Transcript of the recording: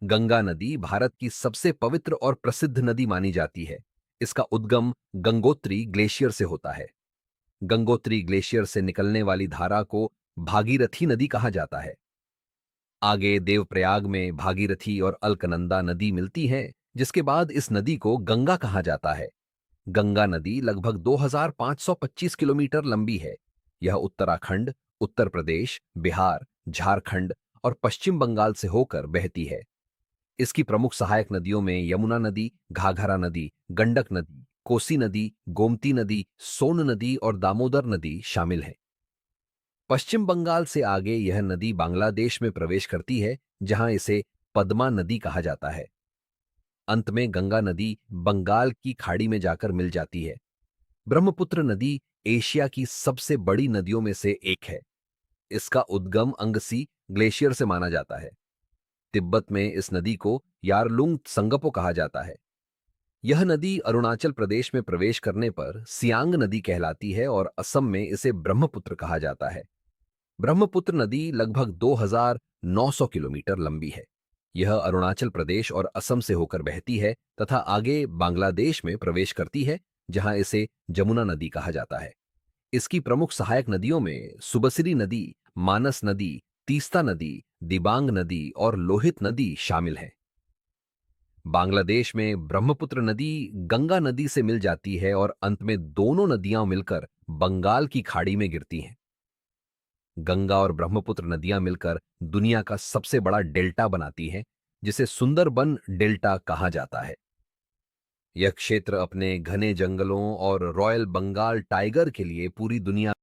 गंगा नदी भारत की सबसे पवित्र और प्रसिद्ध नदी मानी जाती है। इसका उद्गम गंगोत्री ग्लेशियर से होता है। गंगोत्री ग्लेशियर से निकलने वाली धारा को भागीरथी नदी कहा जाता है। आगे देवप्रयाग में भागीरथी और अलकनंदा नदी मिलती हैं, जिसके बाद इस नदी को गंगा कहा जाता है। गंगा नदी लगभग 2525 किलोमीटर लंबी है। यह उत्तराखंड, उत्तर प्रदेश, बिहार, झारखंड और पश्चिम बंगाल से होकर बहती है। इसकी प्रमुख सहायक नदियों में यमुना नदी, घाघरा नदी, गंडक नदी, कोसी नदी, गोमती नदी, सोन नदी और दामोदर नदी शामिल हैं। पश्चिम बंगाल से आगे यह नदी बांग्लादेश में प्रवेश करती है, जहां इसे पद्मा नदी कहा जाता है। अंत में गंगा नदी बंगाल की खाड़ी में जाकर मिल जाती है। ब्रह्मपुत्र नदी एशिया की सबसे बड़ी नदियों में से एक है। इसका उद्गम अंगसी ग्लेशियर से माना जाता है। तिब्बत में इस नदी को यारलुंग त्संगपो कहा जाता है। यह नदी अरुणाचल प्रदेश में प्रवेश करने पर सियांग नदी कहलाती है और असम में इसे ब्रह्मपुत्र कहा जाता है। ब्रह्मपुत्र नदी लगभग 2900 किलोमीटर लंबी है। यह अरुणाचल प्रदेश और असम से होकर बहती है तथा आगे बांग्लादेश में प्रवेश करती है, जहां इसे जमुना नदी कहा जाता है। इसकी प्रमुख सहायक नदियों में सुबसरी नदी, मानस नदी, तीस्ता नदी, दिबांग नदी और लोहित नदी शामिल हैं। बांग्लादेश में ब्रह्मपुत्र नदी गंगा नदी से मिल जाती है और अंत में दोनों नदियां मिलकर बंगाल की खाड़ी में गिरती हैं। गंगा और ब्रह्मपुत्र नदियां मिलकर दुनिया का सबसे बड़ा डेल्टा बनाती हैं, जिसे सुंदरबन डेल्टा कहा जाता है। यह क्षेत्र अपने घने जंगलों और रॉयल बंगाल टाइगर के लिए पूरी दुनिया